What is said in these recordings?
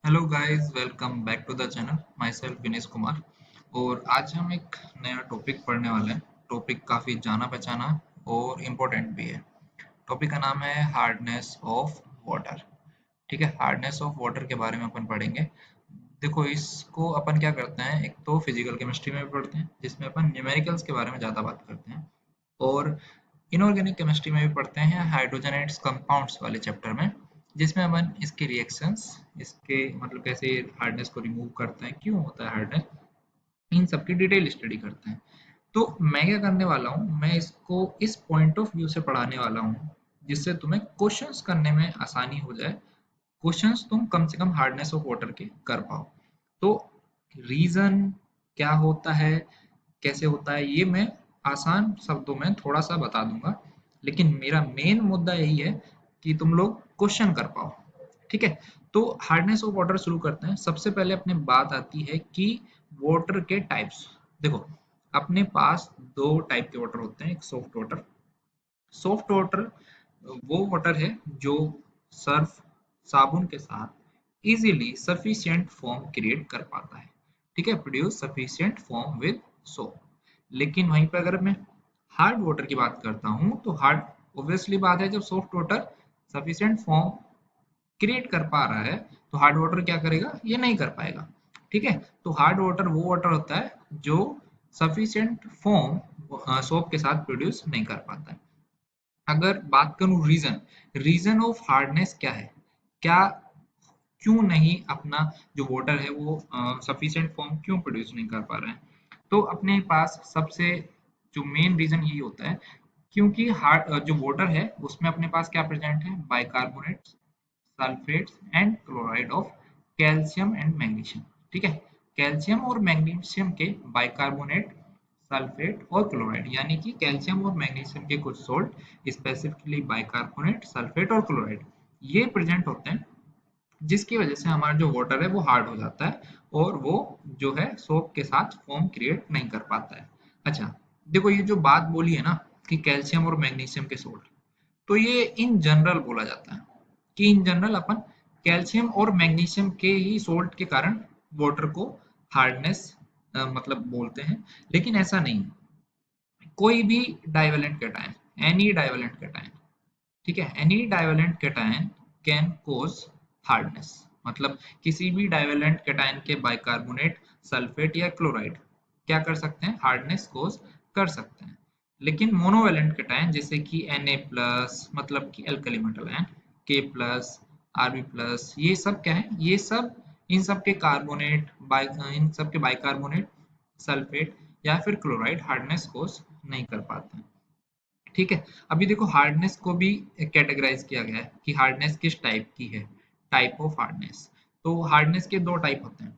Hello guys, welcome back to the channel. Myself Vinesh Kumar. और आज हम एक नया टॉपिक पढ़ने वाले हैं। टॉपिक काफ़ी जाना पहचाना और इम्पोर्टेंट भी है। टॉपिक का नाम है हार्डनेस ऑफ वाटर। ठीक है, हार्डनेस ऑफ वाटर के बारे में अपन पढ़ेंगे। देखो, इसको अपन क्या करते हैं, एक तो फिजिकल केमिस्ट्री में भी पढ़ते हैं जिसमें अपन न्यूमेरिकल्स के बारे में ज़्यादा बात करते हैं, और इनऑर्गेनिक केमिस्ट्री में भी पढ़ते हैं हाइड्रोजनेट्स कंपाउंड्स वाले चैप्टर में, जिसमें अपन इसके रिएक्शंस, इसके मतलब कैसे हार्डनेस को रिमूव करते हैं, क्यों होता है हार्डनेस, इन सब की डिटेल स्टडी करते हैं। तो मैं क्या करने वाला हूँ, मैं इसको इस पॉइंट ऑफ व्यू से पढ़ाने वाला हूँ जिससे तुम्हें क्वेश्चंस करने में आसानी हो जाए। क्वेश्चंस तुम कम से कम हार्डनेस ऑफ वाटर के कर पाओ। तो रीजन क्या होता है, कैसे होता है, ये मैं आसान शब्दों में थोड़ा सा बता दूंगा, लेकिन मेरा मेन मुद्दा यही है कि तुम लोग क्वेश्चन कर पाओ। ठीक है, तो हार्डनेस ऑफ वाटर शुरू करते हैं। सबसे पहले अपने बात आती है कि वाटर के टाइप्स। देखो, अपने पास दो टाइप के वाटर होते हैं। एक सॉफ्ट वाटर। सॉफ्ट वाटर वो वाटर है जो सर्फ, साबुन के साथ इजीली सफिशिएंट फॉर्म क्रिएट कर पाता है। ठीक है, produce sufficient form with soap. लेकिन वहीं पर अगर मैं हार्ड वाटर की बात करता हूँ तो हार्ड, ऑब्वियसली बात है, जब soft water sufficient form create कर पा रहा है तो हार्ड वाटर क्या करेगा, ये नहीं कर पाएगा। ठीक है, तो हार्ड वाटर वो वाटर होता है जो सफिशिएंट फॉर्म सोप के साथ प्रोड्यूस नहीं कर पाता है। अगर बात करूं रीजन, रीजन ऑफ हार्डनेस क्या है, क्या, क्यों नहीं अपना जो वाटर है वो सफिशिएंट फॉर्म क्यों प्रोड्यूस नहीं कर पा रहे हैं, तो अपने पास सबसे जो मेन रीजन यही होता है क्योंकि हार्ड जो वाटर है उसमें अपने पास क्या प्रेजेंट है, bicarbonates, sulphates and chloride of calcium and magnesium. ठीक है, कैल्शियम और मैग्नीशियम के बाइकार्बोनेट, सल्फेट और क्लोराइड, यानी कि कैल्शियम और मैग्नीशियम के कुछ सोल्ट, स्पेसिफिकली बाइकार्बोनेट, सल्फेट और क्लोराइड, ये प्रेजेंट होते हैं, जिसकी वजह से हमारा जो वाटर है वो हार्ड हो जाता है और वो जो है सोप के साथ फॉर्म क्रिएट नहीं कर पाता है। अच्छा, देखो ये जो बात बोली है ना कि कैल्शियम और मैग्नीशियम के सोल्ट, तो ये इन जनरल बोला जाता है कि इन जनरल अपन कैल्शियम और मैग्नीशियम के ही सोल्ट के कारण वाटर को हार्डनेस मतलब बोलते हैं, लेकिन ऐसा नहीं। कोई भी divalent cation, any divalent cation, ठीक है, any divalent cation can cause hardness. मतलब किसी भी डाइवेलेंट कैटायन के बाइकार्बोनेट, सल्फेट या क्लोराइड क्या कर सकते हैं, हार्डनेस कोज कर सकते हैं। लेकिन मोनोवेलेंट कैटायन जैसे कि Na+, मतलब कि alkali metal ion, K+, Rb+, ये सब क्या है, ये सब इन सब के कार्बोनेट इन सब के बाइकार्बोनेट, सल्फेट या फिर क्लोराइड हार्डनेस कोज नहीं कर पाते हैं। ठीक है, अभी देखो हार्डनेस को भी कैटेगराइज किया गया है कि हार्डनेस किस टाइप की है, टाइप ऑफ हार्डनेस। तो हार्डनेस के दो टाइप होते हैं।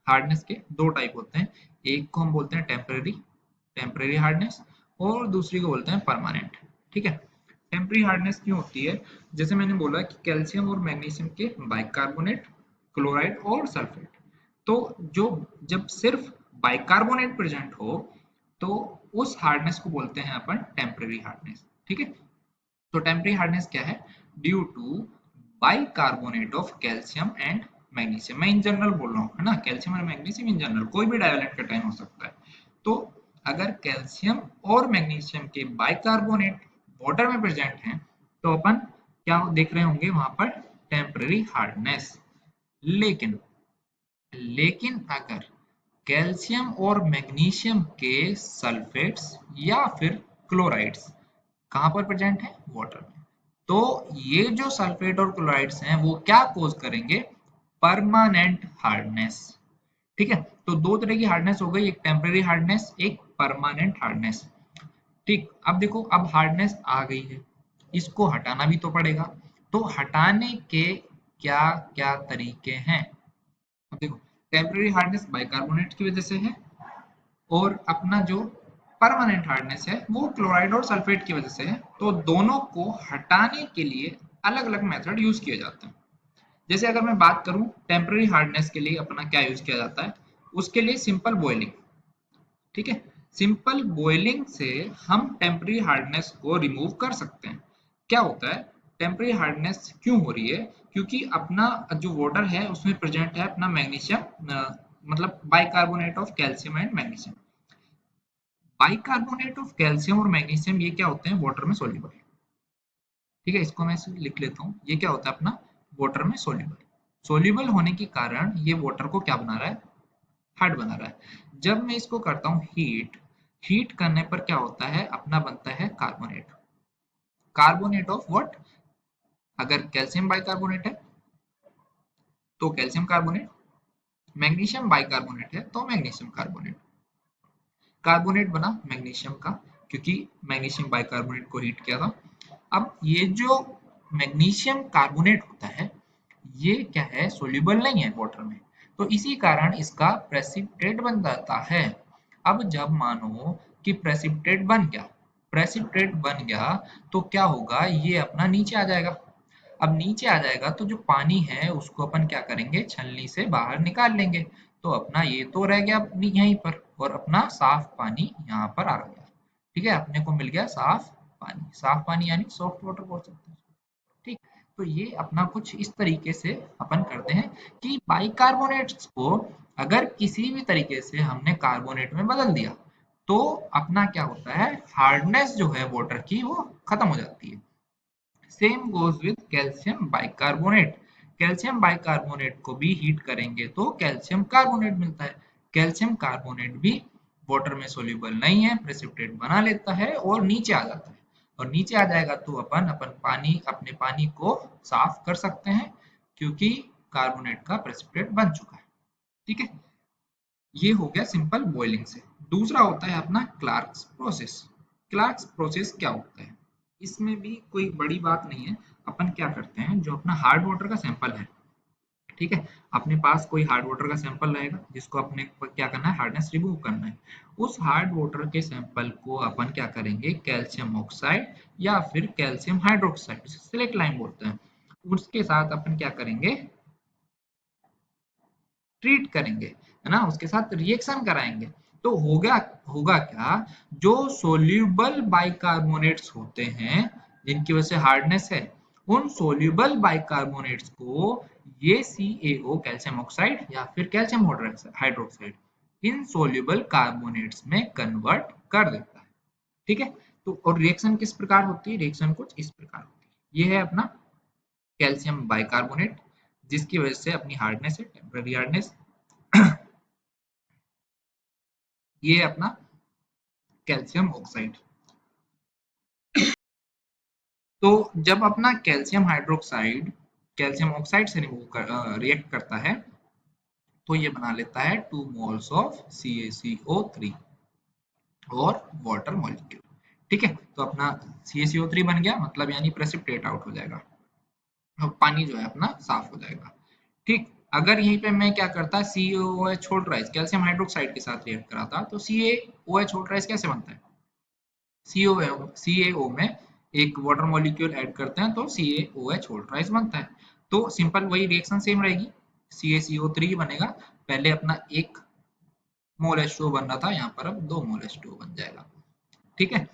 हार्डनेस के दो टाइप होते हैं। एक को हम बोलते हैं टेम्परेरी, टेम्परेरी हार्डनेस, और दूसरी को बोलते हैं परमानेंट। ठीक है, टेम्परेरी हार्डनेस क्यों होती है, जैसे मैंने बोला कि कैल्शियम और मैग्नीशियम के बाइकार्बोनेट, क्लोराइड और सल्फेट, तो जो जब सिर्फ बाइकार्बोनेट प्रेजेंट हो तो उस हार्डनेस को बोलते हैं अपन टेम्परेरी हार्डनेस। ठीक है, तो टेम्परेरी हार्डनेस क्या है, due to bicarbonate of calcium and magnesium. मैं इन जनरल बोल रहा हूँ, है ना, कैल्शियम और मैग्नीशियम इन जनरल, कोई भी डाइवेलेंट कैटायन हो सकता है। तो अगर कैल्शियम और मैग्नीशियम के बाइकार्बोनेट वाटर में प्रेजेंट हैं तो अपन क्या देख रहे होंगे वहां पर, टेम्परेरी हार्डनेस। लेकिन लेकिन अगर कैल्शियम और मैग्नीशियम के सल्फेट्स या फिर क्लोराइड्स कहाँ पर प्रेजेंट है, वाटर में, तो ये जो सल्फेट और क्लोराइड्स हैं वो क्या कोज करेंगे, परमानेंट हार्डनेस। ठीक है, तो दो तरह की हार्डनेस हो गई, एक टेम्परेरी हार्डनेस, एक परमानेंट हार्डनेस। ठीक, अब देखो, अब हार्डनेस आ गई है, इसको हटाना भी तो पड़ेगा। तो हटाने के क्या क्या तरीके हैं, अब देखो, टेम्परेरी हार्डनेस बाइकार्बोनेट की वजह से है, और अपना जो परमानेंट हार्डनेस है वो क्लोराइड और सल्फेट की वजह से है। तो दोनों को हटाने के लिए अलग अलग मेथड यूज किए जाते हैं। जैसे अगर मैं बात करूं टेम्परेरी हार्डनेस के लिए अपना क्या यूज किया जाता है, उसके लिए सिंपल बॉइलिंग। ठीक है, सिंपल बॉइलिंग से हम टेम्परेरी हार्डनेस को रिमूव कर सकते हैं। क्या होता है, टेम्परेरी हार्डनेस क्यों हो रही है, क्योंकि अपना जो वाटर है उसमें प्रेजेंट है अपना मैग्नीशियम, मतलब bicarbonate of calcium and magnesium. Bicarbonate of calcium और मैग्नीशियम ये क्या होते हैं, वाटर में सोल्यूबल। ठीक है, इसको मैं लिख लेता हूँ, ये क्या होता है अपना वाटर में सोल्यूबल। सोल्यूबल होने के कारण ये वाटर को क्या बना रहा है, हार्ड बना रहा है। जब मैं इसको करता हूँ हीट, हीट करने पर क्या होता है, अपना बनता है कार्बोनेट। कार्बोनेट ऑफ व्हाट, अगर कैल्शियम बाइकार्बोनेट है तो कैल्शियम कार्बोनेट, मैग्नीशियम बाइकार्बोनेट है तो मैग्नीशियम कार्बोनेट। कार्बोनेट बना मैग्नीशियम का, क्योंकि मैग्नीशियम बाइकार्बोनेट को हीट किया था। अब ये जो मैग्नीशियम कार्बोनेट होता है ये क्या है, सोल्यूबल नहीं है वाटर में, तो इसी कारण इसका प्रेसिपिटेट बन जाता है। अब जब मानो कि प्रेसिपिटेट बन गया, प्रेसिपिटेट बन गया तो क्या होगा, ये अपना नीचे आ जाएगा। अब नीचे आ जाएगा तो जो पानी है उसको अपन क्या करेंगे, छलनी से बाहर निकाल लेंगे। तो अपना ये तो रह गया अपनी यहीं पर, और अपना साफ पानी यहाँ पर आ गया। ठीक है, अपने को मिल गया साफ पानी। साफ पानी यानी सॉफ्ट वाटर बोल सकते हैं। ठीक, तो ये अपना कुछ इस तरीके से अपन करते हैं कि बाइकार्बोनेट्स को अगर किसी भी तरीके से हमने कार्बोनेट में बदल दिया तो अपना क्या होता है, हार्डनेस जो है वाटर की वो खत्म हो जाती है। Same goes with calcium bicarbonate. Calcium bicarbonate को भी हीट करेंगे तो कैल्शियम कार्बोनेट मिलता है। कैल्शियम कार्बोनेट भी वाटर में सोल्यूबल नहीं है, प्रेसिपिटेट बना लेता है और नीचे आ जाता है। और नीचे आ जाएगा तो अपन अपन पानी, अपने पानी को साफ कर सकते हैं, क्योंकि कार्बोनेट का प्रेसिपिटेट बन चुका है। ठीक है, ये हो गया सिंपल बॉइलिंग से। दूसरा होता है अपना क्लार्क्स प्रोसेस। क्लार्क्स प्रोसेस क्या होता है, इसमें भी कोई बड़ी बात नहीं है। अपन क्या करते हैं, जो अपना हार्ड वाटर का सैंपल है, ठीक है, अपने पास कोई हार्ड वाटर का सैंपल रहेगा जिसको अपने को क्या करना है, हार्डनेस रिमूव करना है। उस हार्ड वाटर के सैंपल को अपन क्या करेंगे, कैल्शियम ऑक्साइड या फिर कैल्शियम हाइड्रोक्साइड, सिलेक्ट लाइन बोलते हैं, उसके साथ अपन क्या करेंगे, ट्रीट करेंगे, है ना, उसके साथ रिएक्शन कराएंगे। तो होगा होगा क्या, जो सोल्यूबल बाइकार्बोनेट्स होते हैं जिनकी वजह से हार्डनेस है, उन सोल्यूबल बाइकार्बोनेट्स को ये CaO कैल्शियम ऑक्साइड या फिर कैल्शियम हाइड्रोक्साइड इन सोल्यूबल कार्बोनेट्स में कन्वर्ट कर देता है। ठीक है, तो और रिएक्शन किस प्रकार होती है, रिएक्शन कुछ इस प्रकार होती है। ये है अपना कैल्शियम बाइकार्बोनेट जिसकी वजह से अपनी हार्डनेस है, टेम्पररी हार्डनेस। ये है अपना कैल्शियम ऑक्साइड। तो जब अपना कैल्शियम हाइड्रोक्साइड कैल्शियम ऑक्साइड से रिएक्ट करता है तो ये बना लेता है 2 मोल्स ऑफ CaCO3 और वाटर मॉलिक्यूल। ठीक है, तो अपना CaCO3 बन गया, मतलब यानी प्रेसिपिटेट आउट हो जाएगा, अब पानी जो है अपना साफ हो जाएगा। ठीक, अगर यहीं पे मैं क्या करता, CaOH छोड़ रहा कैल्शियम हाइड्रोक्साइड के साथ रिएक्ट कराता तो CaOH छोड़ रहा कैसे बनता है, CaO में एक वाटर मॉलिक्यूल ऐड करते हैं तो CaOH वोल्ट्राइज बनता है। तो सिंपल वही रिएक्शन सेम रहेगी, CaCO3 बनेगा। पहले अपना 1 मोल H2O बन रहा था, यहाँ पर अब 2 मोल H2O बन जाएगा। ठीक है,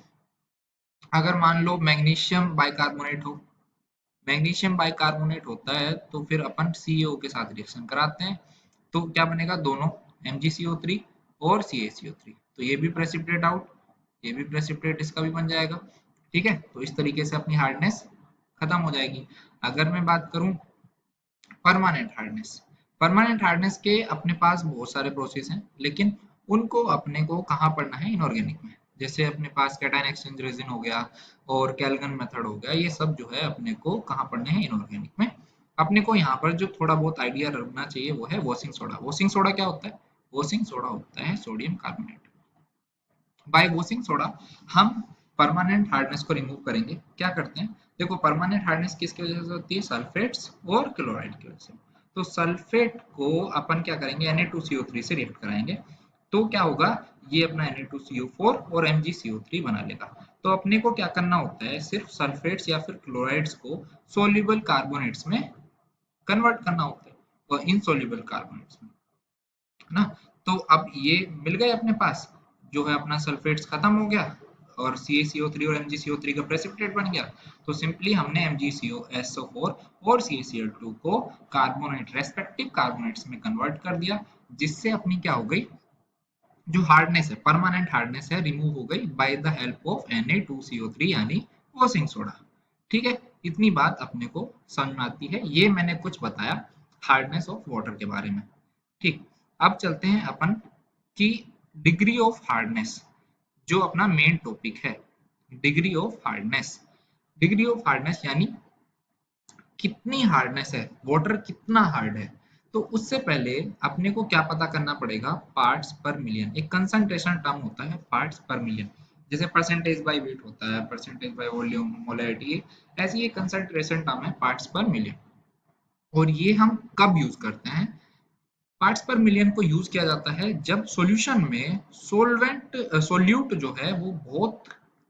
अगर मान लो मैग्नीशियम बाइकार्बोनेट हो, मैग्नीशियम बाइकार्बोनेट होता है तो फिर अपन CaO के साथ रिएक्शन कराते हैं तो क्या बनेगा, दोनों MgCO3 और CaCO3, तो ये भी प्रेसिपिटेट आउट, ये भी प्रेसिपिटेट इसका भी बन जाएगा। ठीक है, तो इस तरीके से अपनी हार्डनेस खत्म हो जाएगी। अगर मैं बात करूं परमानेंट हार्डनेस, परमानेंट हार्डनेस के अपने पास बहुत सारे प्रोसेस हैं, लेकिन उनको अपने को कहाँ पढ़ना है, इनऑर्गेनिक में। जैसे अपने पास कैटायन एक्सचेंज रेजिन हो गया और कैल्गन मेथड हो गया, ये सब जो है अपने को कहाँ पढ़ने हैं, इनऑर्गेनिक में। अपने को यहाँ पर जो थोड़ा बहुत आइडिया रखना चाहिए वो है वॉशिंग सोडा। वॉशिंग सोडा क्या होता है, वॉशिंग सोडा होता है sodium carbonate. Bye washing soda हम परमानेंट हार्डनेस को रिमूव करेंगे। क्या करते हैं, देखो परमानेंट हार्डनेस किसकी वजह से होती है, सल्फेट्स और क्लोराइड की वजह से। तो सल्फेट को अपन क्या करेंगे, Na2CO3 से रिएक्ट कराएंगे तो क्या होगा, ये अपना Na2CO4 और MgCO3 बना लेगा। तो अपने को क्या करना होता है, सिर्फ सल्फेट्स या फिर क्लोराइड्स को सोल्यूबल कार्बोनेट्स में कन्वर्ट करना होता है, और इनसोल्यूबल कार्बोनेट्स में, है ना। तो अब ये मिल गए अपने पास, जो है अपना सल्फेट्स खत्म हो गया और CaCO3 और MgCO3 का प्रेसिपिटेट बन गया। तो सिंपली हमने MgCOSO4 और CaCl2 को कार्बोनेट रेस्पेक्टिव कार्बोनेट्स में कन्वर्ट कर दिया, जिससे अपनी क्या हो गई, जो हार्डनेस है, परमानेंट हार्डनेस है, रिमूव हो गई by the help of Na2CO3 यानी वॉशिंग सोडा। ठीक है, इतनी बात अपने को समझ में आती है। ये मैंने कुछ बताया हार्डनेस ऑफ वाटर के बारे में। ठीक, अब चलते हैं अपन की डिग्री ऑफ हार्डनेस, जो अपना मेन टॉपिक है। Degree of hardness, degree of hardness यानी कितनी हार्डनेस है, वाटर कितना हार्ड है। तो उससे पहले अपने को क्या पता करना पड़ेगा, पार्ट्स पर मिलियन। एक कंसंट्रेशन टर्म होता है पार्ट्स पर मिलियन, जैसे परसेंटेज बाय वेट होता है, परसेंटेज बाय वॉल्यूम, मोलैरिटी, ऐसी एक कंसंट्रेशन टर्म है पार्ट्स पर मिलियन। और ये हम कब यूज करते हैं, पार्ट्स पर मिलियन को यूज किया जाता है जब सॉल्यूशन में सोल्यूट जो है वो बहुत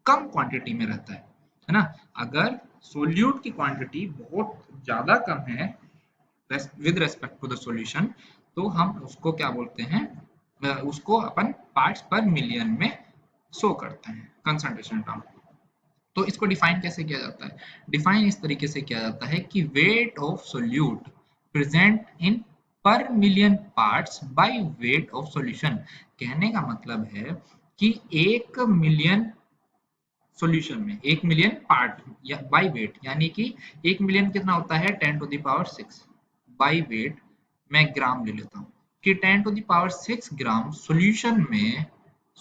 कम क्वांटिटी में रहता है ना। अगर सोल्यूट की क्वांटिटी बहुत ज्यादा कम है with respect to the solution, तो हम उसको क्या बोलते हैं, उसको अपन पार्ट्स पर मिलियन में शो करते हैं कंसंट्रेशन टर्म। तो इसको डिफाइन कैसे किया जाता है, डिफाइन इस तरीके से किया जाता है कि weight of solute present in per million parts by weight of solution. कहने का मतलब है कि 1 मिलियन सॉल्यूशन में 1 मिलियन पार्ट या बाय वेट, यानी कि 1 मिलियन कितना होता है 10⁶। बाय वेट मैं ग्राम ले लेता हूँ कि 10⁶ ग्राम सॉल्यूशन में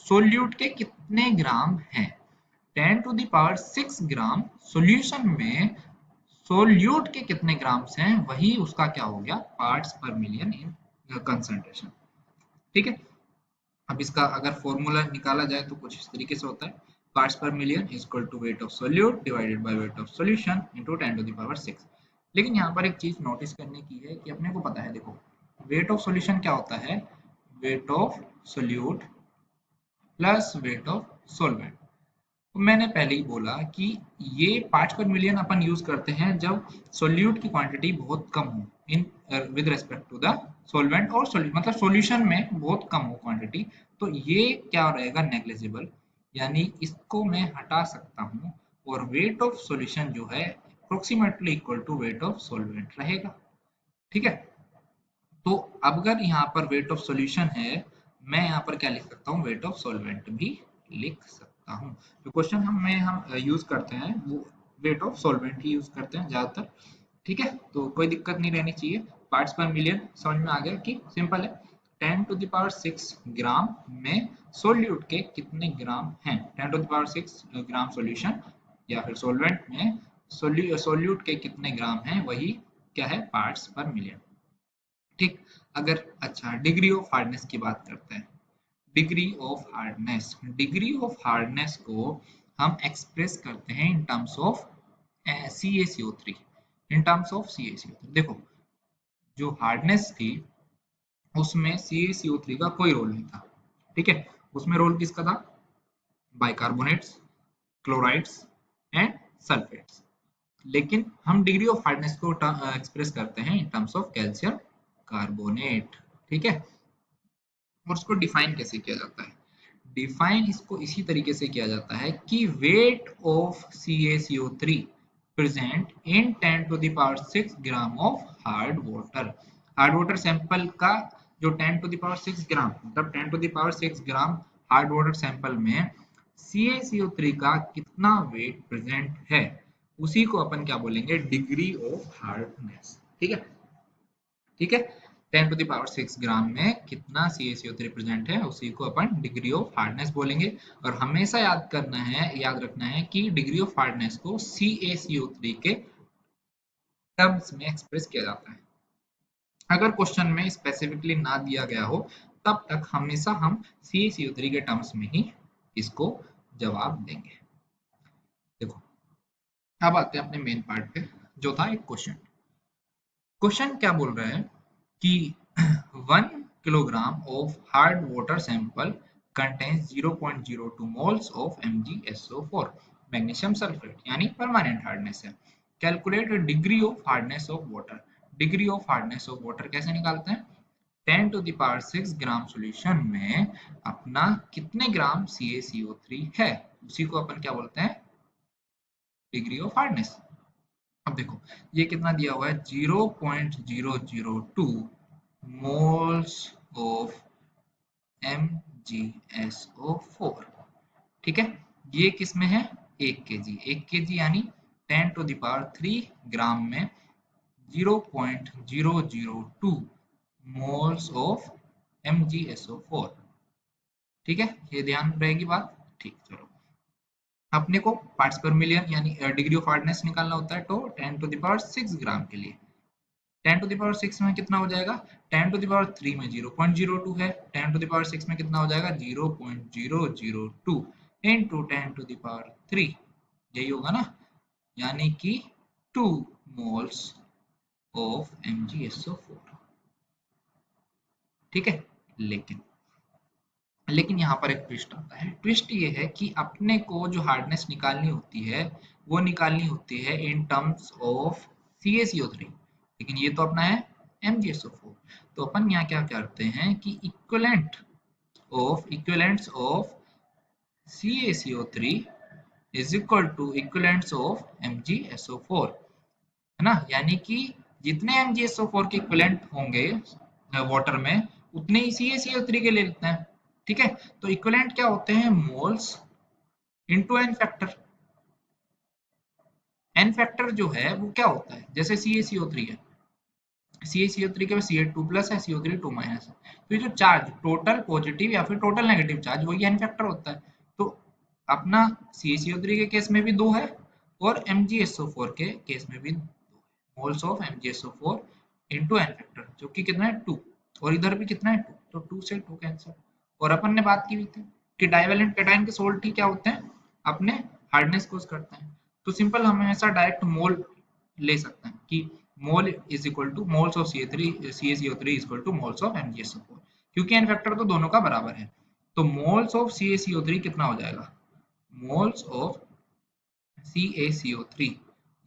सोल्यूट के कितने ग्राम हैं। 10⁶ ग्राम सॉल्यूशन में सोल्यूट के कितने ग्राम्स हैं, वही उसका क्या हो गया, parts per million in concentration. ठीक है, अब इसका अगर फॉर्मूला निकाला जाए तो कुछ इस तरीके से होता है, parts per million is equal to weight of solute divided by weight of solution into 10⁶। लेकिन यहाँ पर एक चीज नोटिस करने की है कि अपने को पता है, देखो वेट ऑफ सॉल्यूशन क्या होता है, wait of solute plus wait of solvent. तो मैंने पहले ही बोला कि ये पार्ट्स पर मिलियन अपन यूज करते हैं जब सोल्यूट की क्वांटिटी बहुत कम हो in with respect to the solvent, और मतलब सॉल्यूशन में बहुत कम हो क्वांटिटी। तो ये क्या रहेगा, नेग्लिजिबल, यानी इसको मैं हटा सकता हूँ और वेट ऑफ सॉल्यूशन जो है approximately equal to weight of solvent रहेगा। ठीक है, तो अब अगर यहाँ पर वेट ऑफ सॉल्यूशन है, मैं यहाँ पर क्या लिख सकता हूँ, वेट ऑफ सॉल्वेंट भी लिख सकता हूँ। जो क्वेश्चन हम यूज करते हैं वो wait of solvent he use करते हैं ज्यादातर। ठीक है, तो कोई दिक्कत नहीं रहनी चाहिए। पार्ट्स पर मिलियन समझ में आ गया कि सिंपल है, 10⁶ ग्राम में सोल्यूट के कितने ग्राम हैं, 10⁶ ग्राम सॉल्यूशन या फिर सॉल्वेंट में सोल्यूट के कितने ग्राम हैं, वही क्या है, पार्ट्स पर मिलियन। ठीक, अगर अच्छा डिग्री ऑफ हार्डनेस की बात करते हैं, degree of hardness, degree of hardness को हम एक्सप्रेस करते हैं in terms of CaCO3, in terms of CaCO3। देखो जो हार्डनेस थी उसमें CaCO3 का कोई रोल नहीं था। ठीक है, उसमें रोल किसका था, बाइकार्बोनेट्स, क्लोराइड्स एंड सल्फेट्स। लेकिन हम डिग्री ऑफ हार्डनेस को एक्सप्रेस करते हैं in terms of calcium carbonate. ठीक है, और उसको डिफाइन कैसे किया जाता है, डिफाइन इसको इसी तरीके से किया जाता है कि weight of CaCO3 present in 10⁶ gram of hard water. Hard water sample का जो 10⁶ ग्राम मतलब 10⁶ ग्राम हार्ड वाटर सैंपल में CaCO3 का कितना वेट प्रेजेंट है, उसी को अपन क्या बोलेंगे, डिग्री ऑफ हार्डनेस। ठीक है, ठीक है, 10⁶ ग्राम में कितना CaCO3 प्रेजेंट है, उसी को अपन डिग्री ऑफ हार्डनेस बोलेंगे। और हमेशा याद करना है, याद रखना है कि डिग्री ऑफ हार्डनेस को CaCO3 के टर्म्स में एक्सप्रेस किया जाता है। अगर क्वेश्चन में स्पेसिफिकली ना दिया गया हो तब तक हमेशा हम CaCO3 के टर्म्स में ही इसको जवाब देंगे। देखो अब आते हैं अपने मेन पार्ट पे, जो था एक क्वेश्चन। क्वेश्चन क्या बोल रहा है कि 1 kilogram of hard water sample contains 0.02 moles of MgSO4 magnesium sulphate, यानी परमानेंट हार्डनेस है। Calculate degree of hardness of water. Degree of hardness of water कैसे निकालते हैं, 10⁶ ग्राम सॉल्यूशन में अपना कितने ग्राम CaCO3 है, उसी को अपन क्या बोलते हैं, डिग्री ऑफ हार्डनेस। अब देखो ये कितना दिया हुआ है, 0.002 मोल्स ऑफ MgSO4। ठीक है, ये किस में है, 1 kg, 1 kg यानी 10⁻³ ग्राम में 0.002 मोल्स ऑफ MgSO4। ठीक है, ये ध्यान रहेगी बात। ठीक, चलो अपने को पार्ट्स पर मिलियन यानी डिग्री ऑफ हार्डनेस निकालना होता है, तो 10⁶ ग्राम के लिए 10⁶ में कितना हो जाएगा, 10⁻³ में 0.02 है, 10⁶ में कितना हो जाएगा 0.002 इंटू 10⁻³, यही होगा ना, यानी कि 2 मोल्स ऑफ MgSO4। ठीक है, लेकिन यहाँ पर एक ट्विस्ट आता है। ट्विस्ट ये है कि अपने को जो हार्डनेस निकालनी होती है वो निकालनी होती है इन टर्म्स ऑफ CaCO3, लेकिन ये तो अपना है MgSO4। तो अपन यहाँ क्या करते हैं कि equivalents of CaCO3 is equal to equivalents of MgSO4, है ना, यानी कि जितने MgSO4 के इक्विवेलेंट होंगे वाटर में उतने ही CaCO3 के ले लेते हैं। ठीक है, तो इक्विवेलेंट क्या होते हैं, moles into n factor. N factor जो है वो क्या होता है, जैसे CaCO3 है, CaCO3 के पास Ca2+ है, CO3 2- है, तो ये जो चार्ज टोटल पॉजिटिव या फिर टोटल नेगेटिव चार्ज वही एन फैक्टर होता है। तो अपना CaCO3 के केस में भी 2 है और MgSO4 के केस में भी 2 है, moles of MgSO4 into n factor, जो कि कितना है 2, और इधर भी कितना है 2, तो 2 से 2 कैंसिल। और अपन ने बात की हुई थी कि डाइवेलेंट कैटायन के सोल्ट ही क्या होते हैं, अपने हार्डनेस कोज करते हैं। तो सिंपल हम हमेशा डायरेक्ट मोल ले सकते हैं कि mole is equal two moles of CaCO3 is equal two moles of MgSO4, क्योंकि एन फैक्टर तो दोनों का बराबर है। तो मोल्स ऑफ CaCO3 कितना हो जाएगा, मोल्स ऑफ CaCO3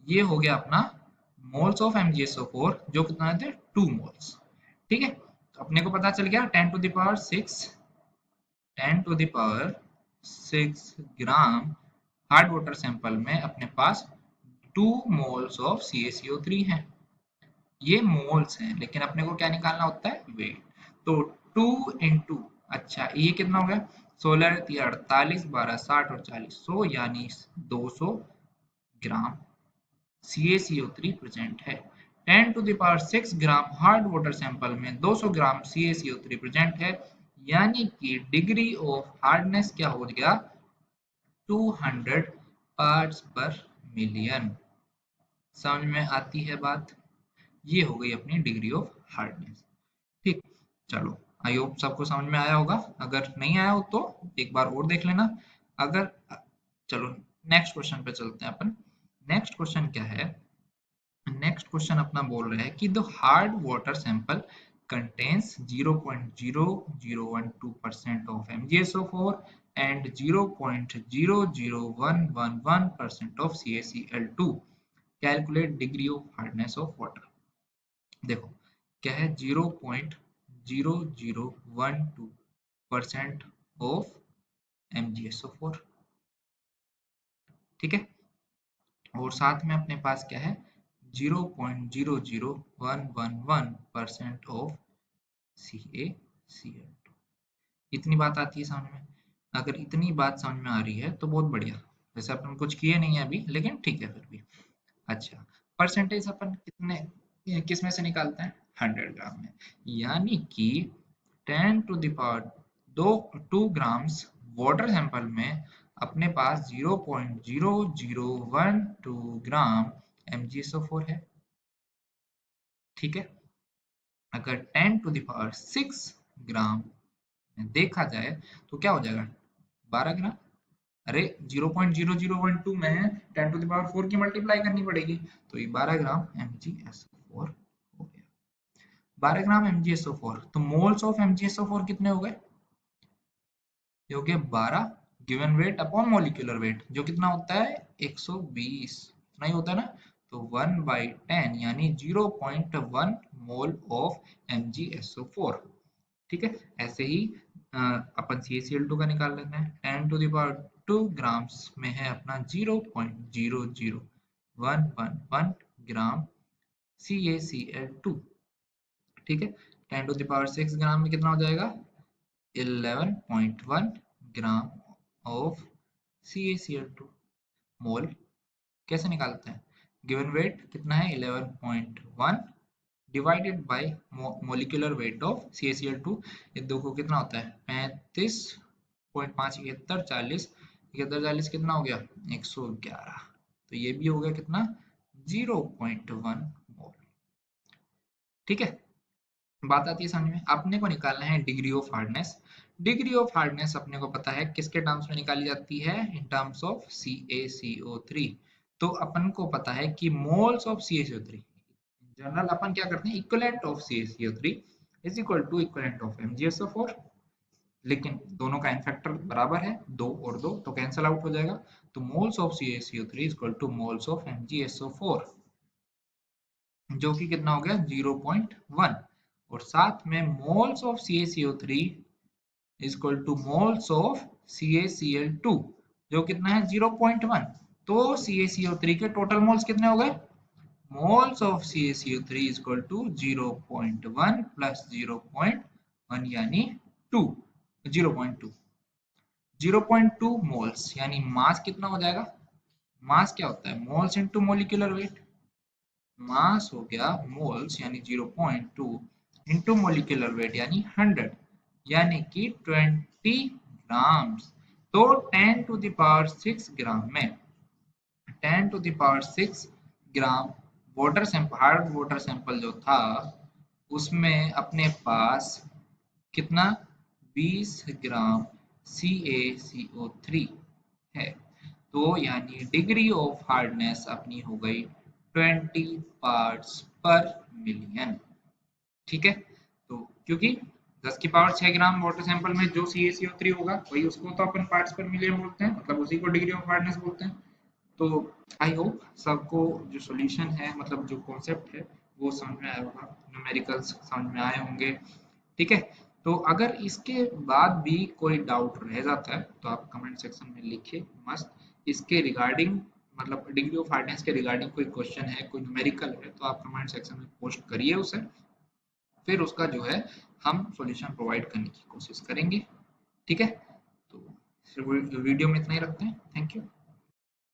ये हो गया अपना मोल्स ऑफ MgSO4 जो कितना थे 2 मोल्स। ठीक है, तो अपने को पता चल गया 10⁶ ग्राम हार्ड वाटर सैंपल में अपने पास 2 मोल्स ऑफ CaCO3 है। ये मोल्स हैं, लेकिन अपने को क्या निकालना होता है, वेट। तो 2 इंटू, अच्छा ये कितना हो गया, 16 48 12 60 और 40, 100 यानी 200 ग्राम CaCO3 प्रेजेंट है। 10⁶ ग्राम हार्ड वाटर सैंपल में 200 ग्राम CaCO3 प्रेजेंट है, यानी कि डिग्री ऑफ हार्डनेस क्या हो गया, 200 पार्ट्स पर मिलियन। समझ में आती है बात, ये हो गई अपनी डिग्री ऑफ हार्डनेस। ठीक, चलो आई होप सबको समझ में आया होगा, अगर नहीं आया हो तो एक बार और देख लेना। अगर, चलो नेक्स्ट क्वेश्चन पे चलते हैं अपन। नेक्स्ट क्वेश्चन क्या है, नेक्स्ट क्वेश्चन अपना बोल रहा है कि the hard water sample contains 0.0012% of MgSO4 and 0.00111% of CaCl2. Calculate degree of hardness of water. देखो क्या है, 0.0012% ऑफ MgSO4। ठीक है, और साथ में अपने पास क्या है, 0.00111% ऑफ CaCl2। इतनी बात आती है समझ में, अगर इतनी बात समझ में आ रही है तो बहुत बढ़िया। वैसे अपन कुछ किए नहीं है अभी, लेकिन ठीक है फिर भी। अच्छा, परसेंटेज अपन कितने किस में से निकालते हैं, 100 ग्राम में, यानी कि 10⁻2 ग्राम्स वाटर सैंपल में अपने पास 0.0012 ग्राम MgSO4 है। ठीक है, अगर 10⁶ ग्राम देखा जाए तो क्या हो जाएगा, 12 ग्राम। अरे 0.0012 में 10⁴ की मल्टीप्लाई करनी पड़ेगी, तो ये 12 ग्राम MgSO4 हो गया। 12 ग्राम MgSO4, तो मोल्स ऑफ MgSO4 कितने हो गए, ये हो गए 12 given weight upon molecular weight, जो कितना होता है 120, इतना ही होता है ना। तो 1/10 यानी 0.1 मोल ऑफ MgSO4। ठीक है, ऐसे ही अपन CaCl2 का निकाल लेते हैं। 10⁻² ग्राम्स में है अपना 0.00111 ग्राम CaCl2। ठीक है, 10⁻6 ग्राम में कितना हो जाएगा? 11.1 ग्राम ऑफ CaCl2 मोल। कैसे निकालते हैं? गिवन वेट कितना है? 11.1 divided by molecular weight of CaCl2। ये दो को कितना होता है? 35.5 71 40 71 40 कितना हो गया? 111। तो ये भी हो गया कितना? 0.1 मोल। ठीक है, बात आती है समझ में। अपने को निकालना है degree of hardness. Degree of hardness अपने को पता है किसके टर्म्स में निकाली जाती है? In terms of CaCO3। तो अपन को पता है कि मोल्स ऑफ CaCO3 जनरल अपन क्या करते हैं? Equivalent of CaCO3 is equal to equivalent of MgSO4। लेकिन दोनों का एन फैक्टर बराबर है, 2 और 2 तो कैंसिल आउट हो जाएगा। तो moles of CaCO3 is equal two moles of MgSO4, जो कि कितना हो गया? 0.1। और साथ में moles of CaCO3 is equal two moles of CaCl2, जो कितना है? 0.1। तो CaCO3 के टोटल मोल्स कितने हो गए? Moles of CaCO3 is equal to 0.1 plus 0.1 यानी 2, 0.2। 0.2 मोल्स यानी मास कितना हो जाएगा? मास क्या होता है? Moles into molecular weight. Mass हो गया मोल्स यानी 0.2 इनटू मोलिकुलर वेट यानी 100, यानी कि 20 ग्राम्स। तो 10 टू द पावर 6 ग्राम में 10 to the power 6 gram water sample, hard water sample जो था उसमें अपने पास कितना? 20 ग्राम CaCO3 है। तो यानी डिग्री ऑफ हार्डनेस अपनी हो गई 20 पार्ट्स पर मिलियन। ठीक है, तो क्योंकि 10 की पावर 6 ग्राम वाटर सैंपल में जो CaCO3 होगा वही उसको तो अपन पार्ट्स पर मिलियन बोलते हैं, मतलब उसी को डिग्री ऑफ हार्डनेस बोलते हैं। तो आई होप सबको जो सॉल्यूशन है, मतलब जो कॉन्सेप्ट है वो समझ में आया होगा, न्यूमेरिकल्स समझ में आए होंगे। ठीक है, तो अगर इसके बाद भी कोई डाउट रह जाता है तो आप कमेंट सेक्शन में लिखिए मस्त। इसके रिगार्डिंग, मतलब डिग्री ऑफ हार्डनेस के रिगार्डिंग कोई क्वेश्चन है, कोई न्यूमेरिकल है, तो आप कमेंट सेक्शन में पोस्ट करिए उसे, फिर उसका जो है हम सॉल्यूशन प्रोवाइड करने की कोशिश करेंगे। ठीक है, तो वीडियो में इतना ही रखते हैं। Thank you.